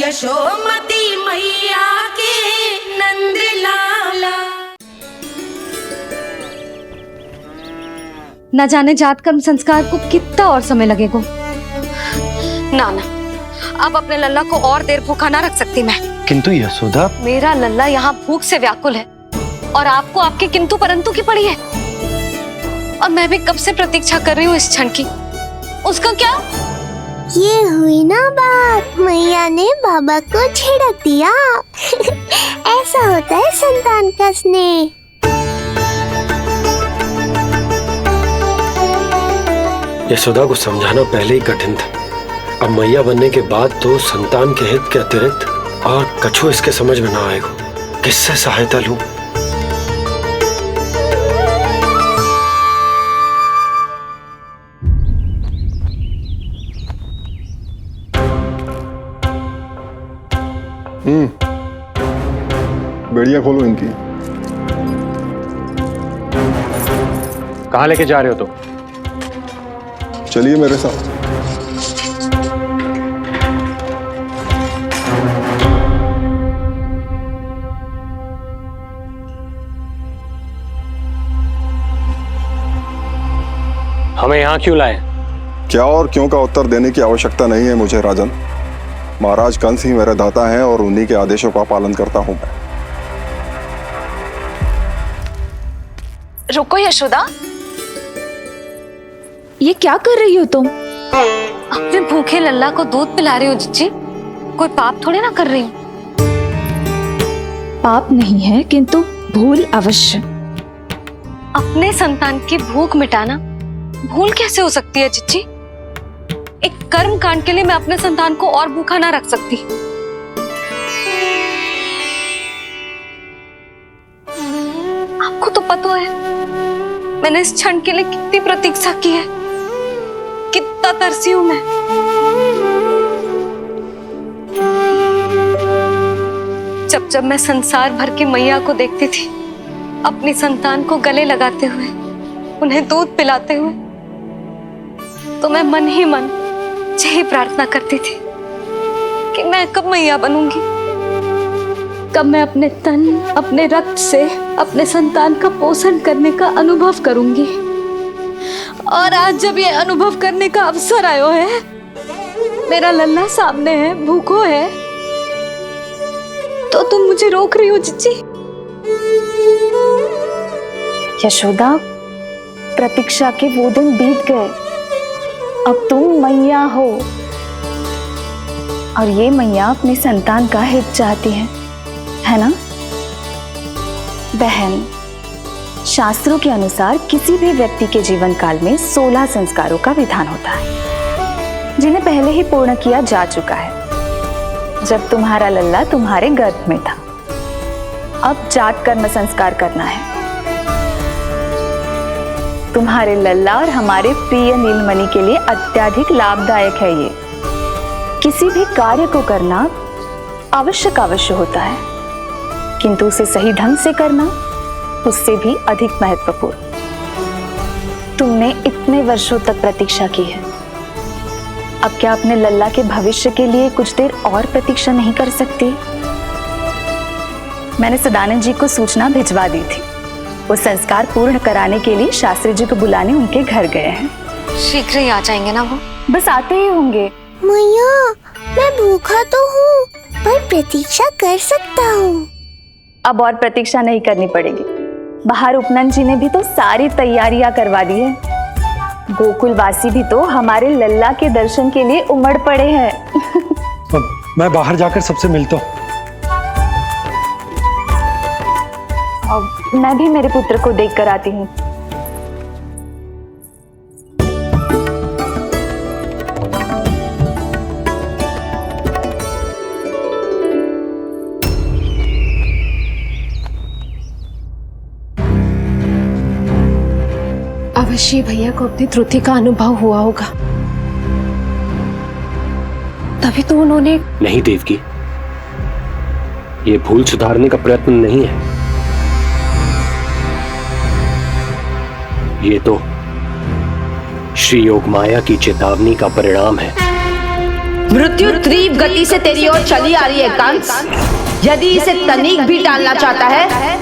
यशोमती मैया के नंद लाला। न जाने जात कर्म संस्कार को कितना और समय लगेगा। ना ना, अब अपने लल्ला को और देर भूखा ना रख सकती मैं। किंतु यशोदा, मेरा लल्ला यहाँ भूख से व्याकुल है और आपको आपके किंतु परंतु की पड़ी है। और मैं भी कब से प्रतीक्षा कर रही हूँ इस क्षण की। उसका क्या? ये हुई ना बात, मैया ने बाबा को झिड़क दिया। ऐसा होता है संतान का स्नेह। यशोदा को समझाना पहले ही कठिन था, अब मैया बनने के बाद तो संतान के हित के अतिरिक्त और कछु इसके समझ में ना आएगा। किससे सहायता लूं? बेड़ियां खोलो इनकी। कहाँ लेके जा रहे हो तुम? चलिए मेरे साथ। हमें यहाँ क्यों लाए? क्या और क्यों का उत्तर देने की आवश्यकता नहीं है मुझे राजन। महाराज कंस ही मेरे दाता हैं और उन्हीं के आदेशों का पालन करता हूं मैं। रुको यशोदा, ये क्या कर रही हो तुम? अपने भूखे लल्ला को दूध पिला रही हो जिज्जी। कोई पाप थोड़ी ना कर रही हूँ। पाप नहीं है किंतु भूल अवश्य। अपने संतान की भूख मिटाना भूल कैसे हो सकती है जिज्जी? एक कर्म कांड के लिए मैं अपने संतान को और भूखा ना रख सकती। आपको तो पता है मैंने इस क्षण के लिए कितनी प्रतीक्षा की है, कितना तरसी हूं मैं। जब जब मैं संसार भर की मैया को देखती थी अपनी संतान को गले लगाते हुए, उन्हें दूध पिलाते हुए, तो मैं मन ही मन यही प्रार्थना करती थी कि मैं कब मैया बनूंगी, कब मैं अपने तन अपने रक्त से अपने संतान का पोषण करने का अनुभव करूंगी। और आज जब ये अनुभव करने का अवसर आयो है, मेरा लल्ला सामने है, भूखो है, तो तुम मुझे रोक रही हो जिज्जी? यशोदा, प्रतीक्षा के वो दिन बीत गए। अब तुम मैया हो और ये मैया अपने संतान का हित चाहती है ना? बहन, शास्त्रों के अनुसार किसी भी व्यक्ति के जीवन काल में 16 संस्कारों का विधान होता है, जिन्हें पहले ही पूर्ण किया जा चुका है जब तुम्हारा लल्ला तुम्हारे गर्भ में था। अब जात कर्म संस्कार करना है। तुम्हारे लल्ला और हमारे प्रिय नीलमणि के लिए अत्यधिक लाभदायक है ये। किसी भी कार्य को करना आवश्यक होता है, किंतु उसे सही ढंग से करना उससे भी अधिक महत्वपूर्ण। तुमने इतने वर्षों तक प्रतीक्षा की है, अब क्या अपने लल्ला के भविष्य के लिए कुछ देर और प्रतीक्षा नहीं कर सकती? मैंने सदानंद जी को सूचना भिजवा दी थी। वो संस्कार पूर्ण कराने के लिए शास्त्री जी को बुलाने उनके घर गए हैं। शीघ्र ही आ जाएंगे ना वो? बस आते ही होंगे। मैया, मैं भूखा तो हूँ पर प्रतीक्षा कर सकता हूँ। अब और प्रतीक्षा नहीं करनी पड़ेगी। बाहर उपनंद जी ने भी तो सारी तैयारियां करवा दी है। गोकुलवासी भी तो हमारे लल्ला के दर्शन के लिए उमड़ पड़े हैं। मैं बाहर जाकर सबसे मिलता हूँ। मैं भी मेरे पुत्र को देख कर आती हूँ। अवश्य भैया को अपनी त्रुटि का अनुभव हुआ होगा, तभी तो उन्होंने। नहीं देवकी, ये भूल सुधारने का प्रयत्न नहीं है, ये तो श्री योग माया की चेतावनी का परिणाम है। मृत्यु तीव्र गति से तेरी ओर चली आ रही है कंस। यदि इसे तनिक भी टालना चाहता है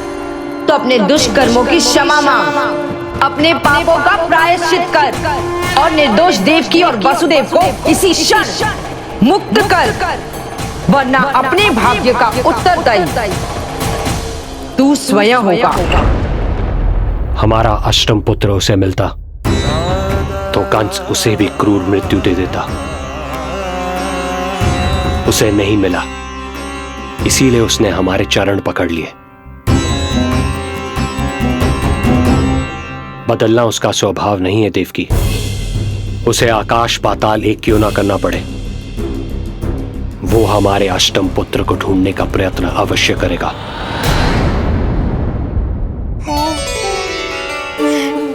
तो अपने दुष्कर्मों की क्षमा मांग, अपने पापों का प्रायश्चित कर और निर्दोष देवकी और वसुदेव को इसी क्षण मुक्त कर, वरना अपने भाग्य का उत्तरदायी तू स्वयं होगा। हमारा अष्टम पुत्र उसे मिलता तो कंस उसे भी क्रूर मृत्यु दे देता। उसे नहीं मिला, इसीलिए उसने हमारे चरण पकड़ लिए। बदलना उसका स्वभाव नहीं है देवकी। उसे आकाश पाताल एक क्यों ना करना पड़े, वो हमारे अष्टम पुत्र को ढूंढने का प्रयत्न अवश्य करेगा।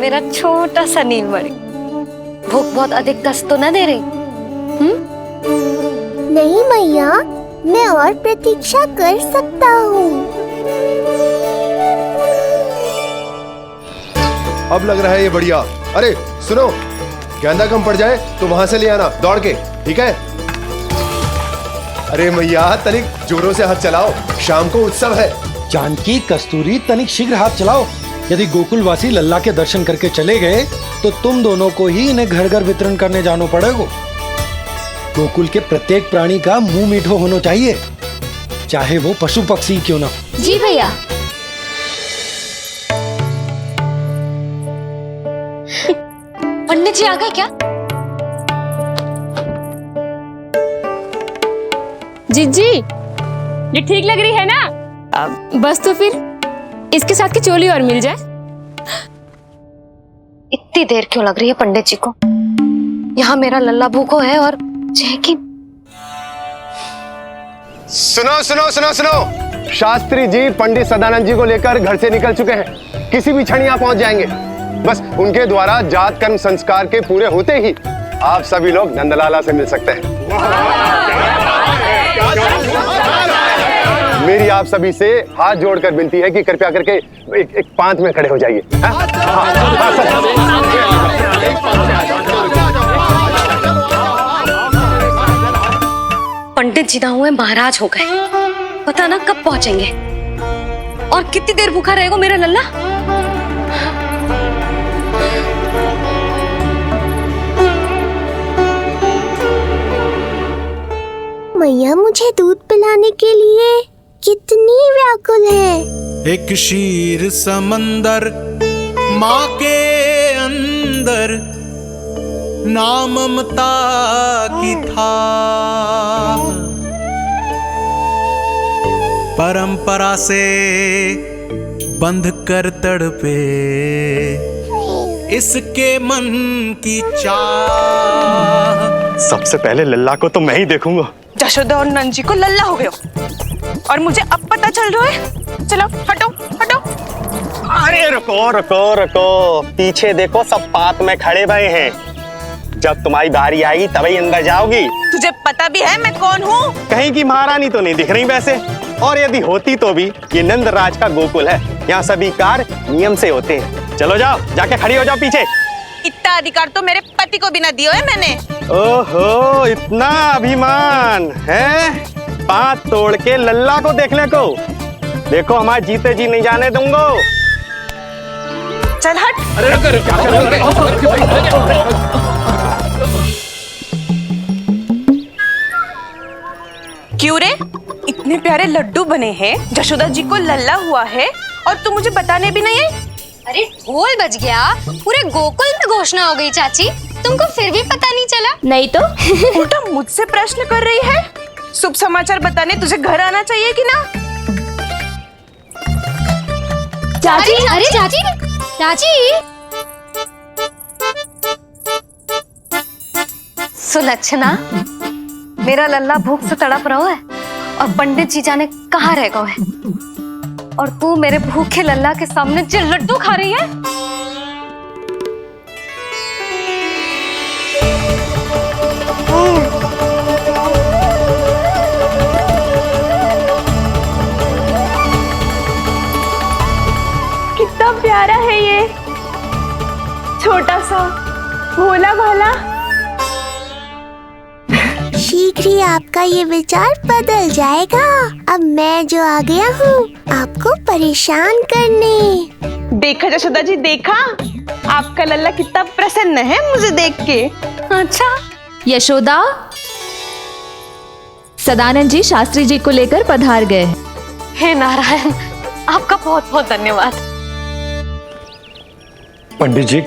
मेरा छोटा सा नीलमणि, भूख बहुत अधिक कष्ट तो न दे रही? नहीं मैया, मैं और प्रतीक्षा कर सकता हूँ। अब लग रहा है ये बढ़िया। अरे सुनो, गेंदा कम पड़ जाए तो वहां से ले आना दौड़ के, ठीक है? अरे मैया तनिक जोरों से हाथ चलाओ, शाम को उत्सव है। जानकी, कस्तूरी, तनिक शीघ्र हाथ चलाओ। यदि गोकुलवासी लल्ला के दर्शन करके चले गए तो तुम दोनों को ही इन्हें घर घर वितरण करने जाना पड़ेगा। गोकुल के प्रत्येक प्राणी का मुंह मीठो होना चाहिए, चाहे वो पशु पक्षी क्यों ना। जी भैया। पंडित जी आ गए क्या? जीजी, ये ठीक लग रही है ना? बस तो फिर इसके साथ की चोली और मिल जाए। इतनी देर क्यों लग रही है पंडित जी को? यहाँ मेरा लल्ला भूखो है और जय की। सुनो सुनो सुनो सुनो, शास्त्री जी पंडित सदानंद जी को लेकर घर से निकल चुके हैं। किसी भी क्षण यहाँ पहुंच जाएंगे। बस उनके द्वारा जात कर्म संस्कार के पूरे होते ही आप सभी लोग नंदलाला से मिल सकते हैं। मेरी आप सभी से हाथ जोड़कर विनती है कि कृपया करके एक पांत में खड़े हो जाइए। पंडित जी ना हुए महाराज हो गए, पता ना कब पहुंचेंगे और कितनी देर भूखा रहेगा मेरा लल्ला। मैया मुझे दूध पिलाने के लिए कितनी व्याकुल है। एक शीर समंदर माँ के अंदर, ना ममता की था परंपरा से बंध कर तड़पे इसके मन की चाह। सबसे पहले लल्ला को तो मैं ही देखूंगा। जशोदा और नंद जी को लल्ला हो गए और मुझे अब पता चल रहा है। चलो हटो हटो। अरे रुको रुको रुको, पीछे देखो, सब पात में खड़े भये हैं। जब तुम्हारी बारी आएगी तभी अंदर जाओगी। तुझे पता भी है मैं कौन हूँ? कहीं की महारानी तो नहीं दिख रही वैसे, और यदि होती तो भी ये नंदराज का गोकुल है, यहाँ सभी कार्य नियम से होते हैं। चलो जाओ, जाके खड़ी हो जाओ पीछे। इतना अधिकार तो मेरे पति को भी ना दिया है मैंने। ओहो, इतना अभिमान है? पांव तोड़ के लल्ला को देखने को। देखो हमारे जीते जी नहीं जाने दूंगा। चल हट। क्यों रे, इतने प्यारे लड्डू बने हैं, जशोदा जी को लल्ला हुआ है और तू मुझे बताने भी नहीं है? अरे ढोल बज गया, पूरे गोकुल में घोषणा हो गई चाची, तुमको फिर भी पता नहीं चला? नहीं तो उल्टा मुझसे प्रश्न कर रही है। शुभ समाचार बताने तुझे घर आना चाहिए कि ना? चाची, अरे चाची, चाची। सुलक्षणा, मेरा लल्ला भूख से तड़प रहा है और पंडित जी जाने कहाँ रह गए हैं, और तू मेरे भूखे लल्ला के सामने जो लड्डू खा रही है। कितना प्यारा है ये, छोटा सा भोला भाला। श्री शीघ्र ही आपका ये विचार बदल जाएगा। अब मैं जो आ गया हूँ आपको परेशान करने। देखा जशोदा जी, देखा आपका लल्ला कितना प्रसन्न है मुझे देख के। अच्छा यशोदा, सदानंद जी शास्त्री जी को लेकर पधार गए हैं। हे नारायण, आपका बहुत बहुत धन्यवाद। पंडित जी,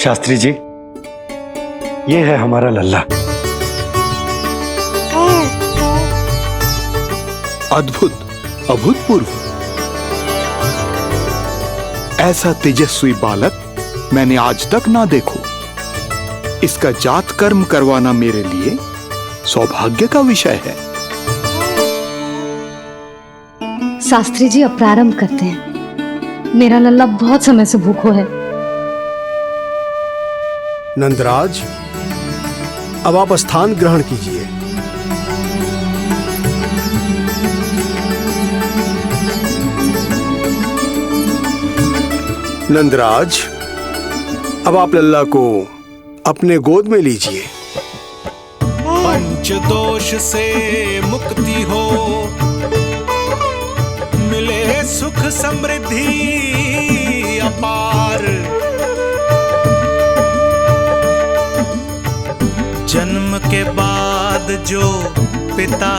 शास्त्री जी, ये है हमारा लल्ला। अद्भुत, अभूतपूर्व। ऐसा तेजस्वी बालक मैंने आज तक ना देखो। इसका जात कर्म करवाना मेरे लिए सौभाग्य का विषय है। शास्त्री जी अब प्रारंभ करते हैं। मेरा लल्ला बहुत समय से भूखो है। नंदराज, अब आप स्थान ग्रहण कीजिए। नंदराज, अब आप लल्ला को अपने गोद में लीजिए। पंच दोष से मुक्ति हो, मिले सुख समृद्धि अपार। जन्म के बाद जो पिता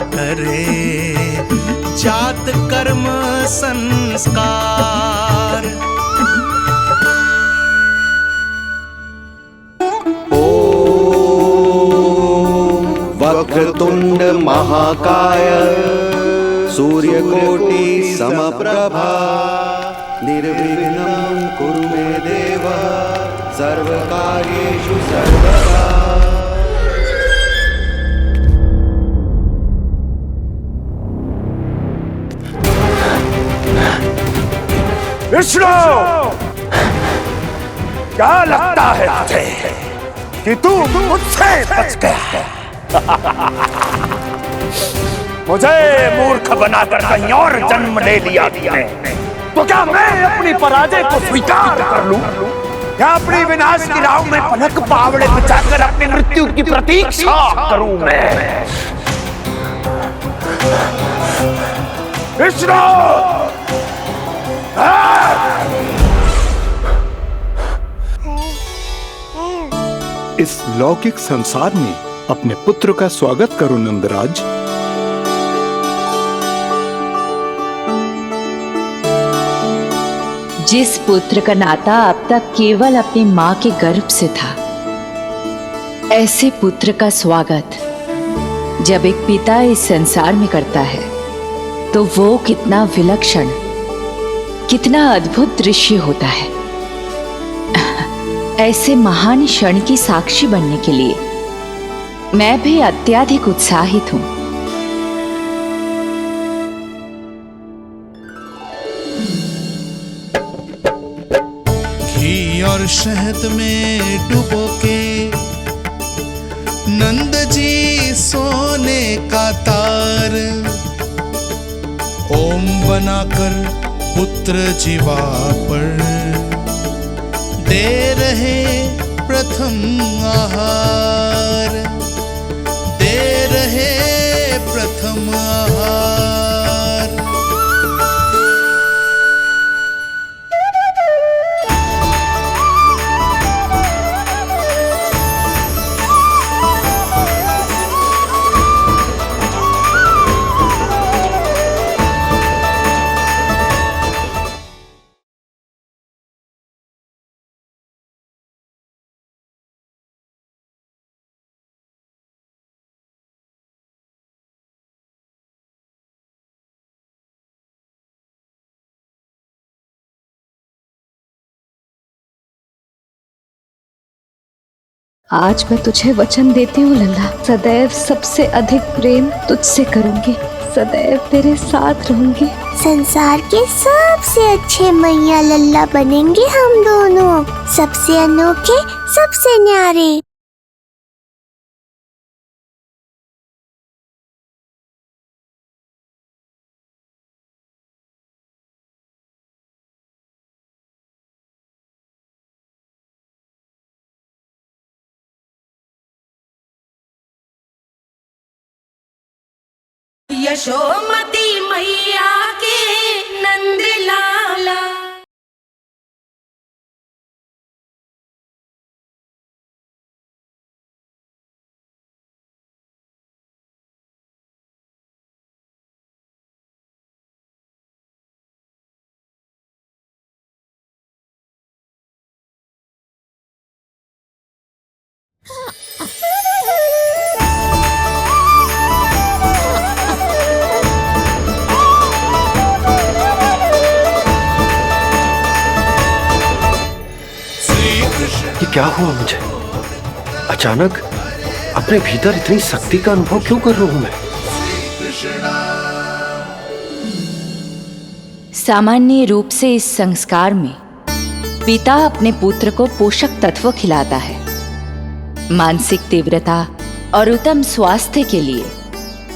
करे, जात कर्म संस्कार। वक्रतुंड महाकाय, सूर्यकोटि समप्रभा, निर्विघ्नं कुरु मे देव, सर्वकार्येषु सर्वदा। विष्णु, क्या लगता है तुझे कि तू मुझसे बच गया है? मुझे मूर्ख बनाकर कहीं और जन्म ले लिया तुमने, तो क्या मैं अपनी पराजय को स्वीकार कर लूं, या अपनी विनाश की राह में पलक पावड़े बचाकर अपनी मृत्यु की प्रतीक्षा करूं मैं? विष्णु, इस लौकिक संसार में अपने पुत्र का स्वागत करो नंदराज। जिस पुत्र का नाता अब तक केवल अपनी मां के गर्भ से था, ऐसे पुत्र का स्वागत जब एक पिता इस संसार में करता है तो वो कितना विलक्षण, कितना अद्भुत दृश्य होता है। ऐसे महान क्षण की साक्षी बनने के लिए मैं भी अत्यधिक उत्साहित हूं। घी और शहद में डुबो के नंद जी सोने का तार, ओम बनाकर पुत्र जीवा पर दे रहे प्रथम आहार, दे रहे प्रथम आहार। आज मैं तुझे वचन देती हूँ लल्ला, सदैव सबसे अधिक प्रेम तुझसे करूंगी, सदैव तेरे साथ रहूंगी। संसार के सबसे अच्छे मैया लल्ला बनेंगे हम दोनों, सबसे अनोखे, सबसे न्यारे। यशोमती मैया के नंद लाला। ये क्या हुआ मुझे? अचानक अपने भीतर इतनी शक्ति का अनुभव क्यों कर रहा हूं मैं? सामान्य रूप से इस संस्कार में पिता अपने पुत्र को पोषक तत्व खिलाता है। मानसिक तीव्रता और उत्तम स्वास्थ्य के लिए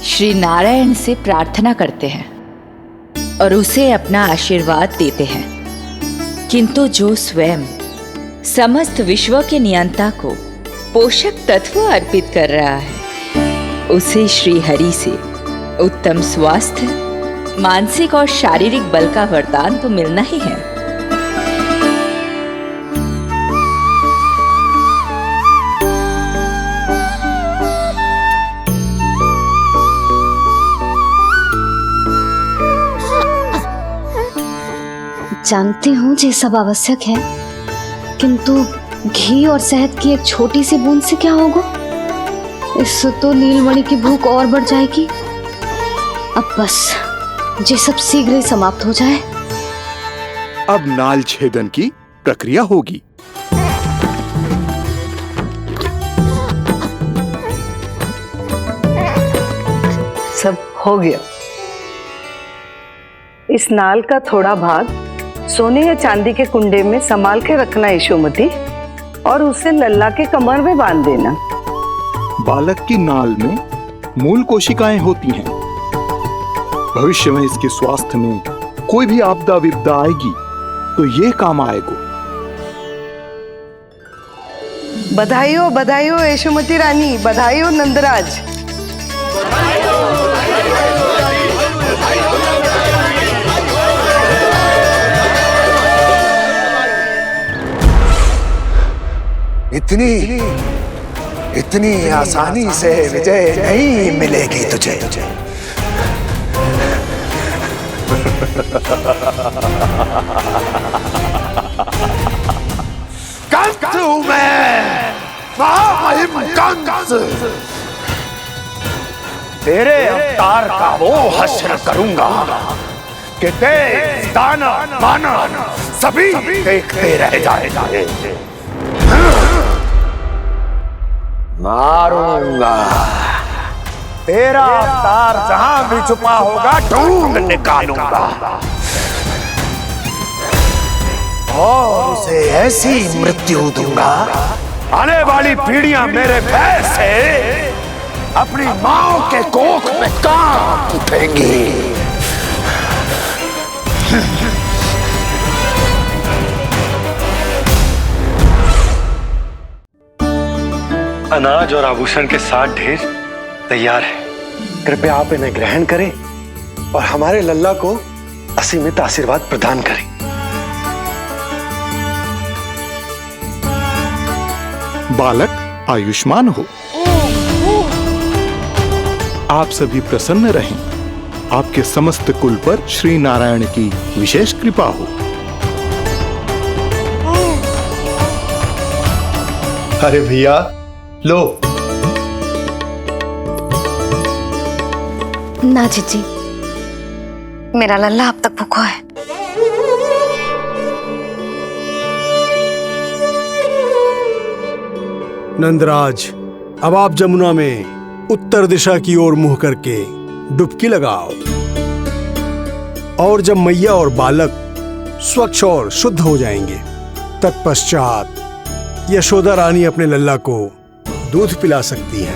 श्री नारायण से प्रार्थना करते हैं और उसे अपना आशीर्वाद देते हैं। किंतु जो स्वयं समस्त विश्व के नियंता को पोषक तत्व अर्पित कर रहा है, उसे श्री हरि से उत्तम स्वास्थ्य, मानसिक और शारीरिक बल का वरदान तो मिलना ही है। जानती हूँ ये सब आवश्यक है, किंतु घी और शहद की एक छोटी सी बूंद से क्या होगा? इससे तो नीलमणि की भूख और बढ़ जाएगी। अब बस ये सब शीघ्र ही समाप्त हो जाए। अब नाल छेदन की प्रक्रिया होगी। सब हो गया। इस नाल का थोड़ा भाग सोने या चांदी के कुंडे में संभाल के रखना यशोमती, और उसे लल्ला के कमर में बांध देना। बालक की नाल में मूल कोशिकाएं होती हैं। भविष्य में इसके स्वास्थ्य में कोई भी आपदा विपदा आएगी तो ये काम आएगा। बधाई हो यशोमती रानी, बधाई हो नंदराज। इतनी आसानी से विजय नहीं मिलेगी तुझे। कंस हूं मैं, महामहिम कंस। तेरे अवतार का वो हश्र करूंगा कि देश, दानव, मानव सभी देखते रह जाएंगे। मारूंगा तेरा अवतार, जहां भी छुपा होगा ढूंढ निकालूंगा और उसे ऐसी मृत्यु दूंगा, आने वाली पीढ़ियां मेरे भय से अपनी मां के कोख में कांप उठेंगी। अनाज और आभूषण के साथ ढेर तैयार है। कृपया आप इन्हें ग्रहण करें और हमारे लल्ला को असीमित आशीर्वाद प्रदान करें। बालक आयुष्मान हो। आप सभी प्रसन्न रहें। आपके समस्त कुल पर श्री नारायण की विशेष कृपा हो। अरे भैया लो। ना जीजी, मेरा लल्ला अब तक भूखा है। नंदराज, अब आप जमुना में उत्तर दिशा की ओर मुंह करके डुबकी लगाओ, और जब मैया और बालक स्वच्छ और शुद्ध हो जाएंगे, तत्पश्चात यशोदा रानी अपने लल्ला को दूध पिला सकती है।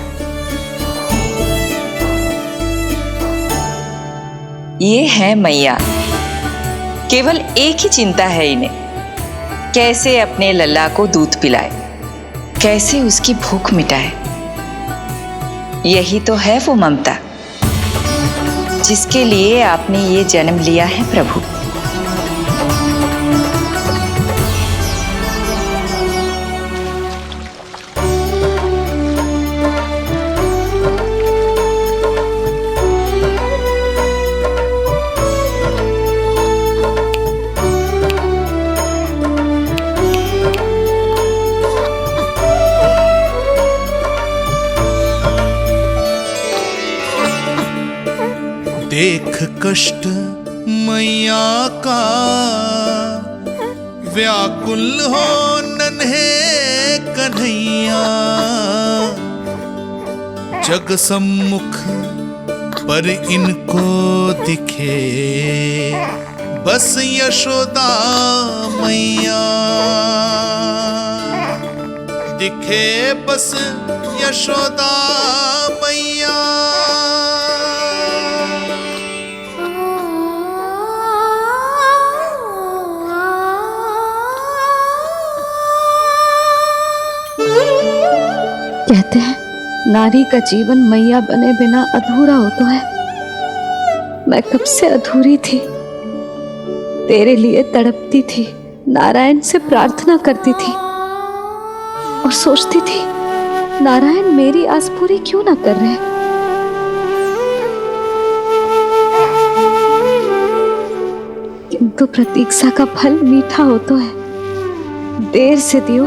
ये है मैया, केवल एक ही चिंता है इन्हें, कैसे अपने लल्ला को दूध पिलाए, कैसे उसकी भूख मिटाए। यही तो है वो ममता। जिसके लिए आपने ये जन्म लिया है प्रभु। देख कष्ट मैया का व्याकुल हो नन्हे कन्हैया, जग सम्मुख पर इनको दिखे बस यशोदा मैया, दिखे बस यशोदा मैया। कहते हैं नारी का जीवन मैया बने बिना अधूरा होता है। मैं कब से अधूरी थी, तेरे लिए तड़पती थी, नारायण से प्रार्थना करती थी और सोचती थी नारायण मेरी आस पूरी क्यों ना कर रहे। किंतु प्रतीक्षा का फल मीठा होता है, देर से दियो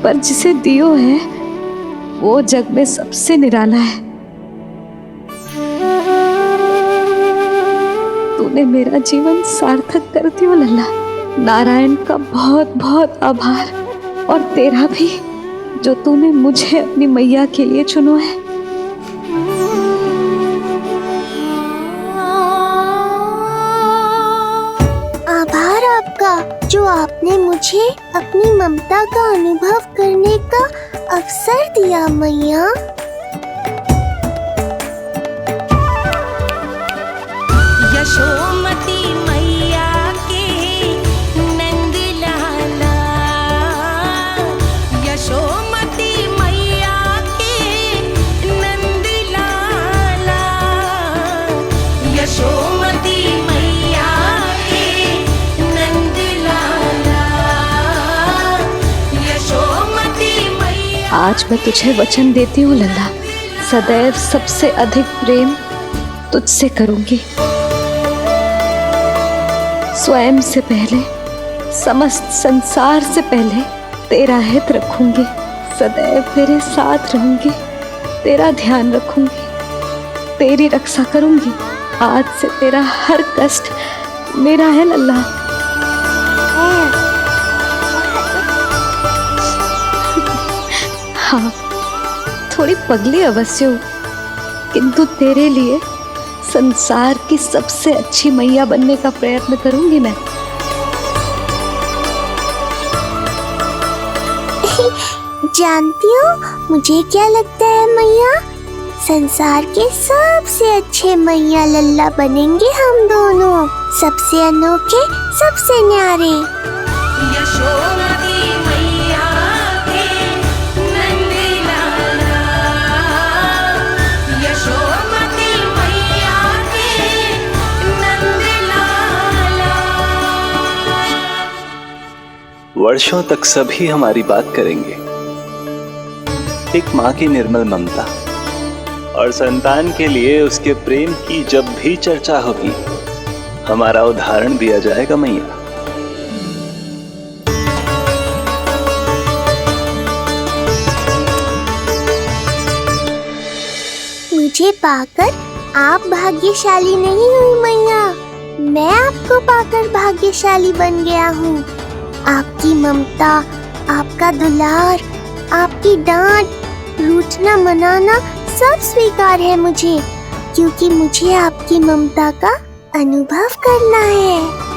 पर जिसे दियो है वो जग में सबसे निराला है। तूने मेरा जीवन सार्थक कर दियो लल्ला। नारायण का बहुत बहुत आभार और तेरा भी, जो तूने मुझे अपनी मैया के लिए चुनो है। आभार आपका, जो आपने मुझे अपनी ममता का अनुभव करने का अवसर दिया मैया। यशोमती मैया के नंद लाला, यशोमती मैया के नंद लाला, यशोमती मैया के नंद लाला, यशोमती मैया। आज मैं तुझे वचन देती हूँ लल्ला, सदैव सबसे अधिक प्रेम तुझसे करूंगी। स्वयं से पहले, समस्त संसार से पहले तेरा हित रखूंगी। सदैव तेरे साथ रहूंगी, तेरा ध्यान रखूंगी, तेरी रक्षा करूंगी। आज से तेरा हर कष्ट मेरा है लल्ला। हाँ, थोड़ी पगली अवश्य हूँ, किंतु तेरे लिए संसार की सबसे अच्छी मैया बनने का प्रयत्न करूंगी मैं। जानती हो मुझे क्या लगता है मैया, संसार के सबसे अच्छे मैया लल्ला बनेंगे हम दोनों, सबसे अनोखे, सबसे न्यारे। यशोमती मैया के नंद लाला, यशोमती मैया के नंद लाला। वर्षों तक सभी हमारी बात करेंगे, एक माँ की निर्मल ममता और संतान के लिए उसके प्रेम की जब भी चर्चा होगी, हमारा उदाहरण दिया जाएगा मैया। मुझे पाकर आप भाग्यशाली नहीं हुई मैया, मैं आपको पाकर भाग्यशाली बन गया हूँ। आपकी ममता, आपका दुलार, आपकी डांट, रूठना मनाना सब स्वीकार है मुझे, क्योंकि मुझे आपकी ममता का अनुभव करना है।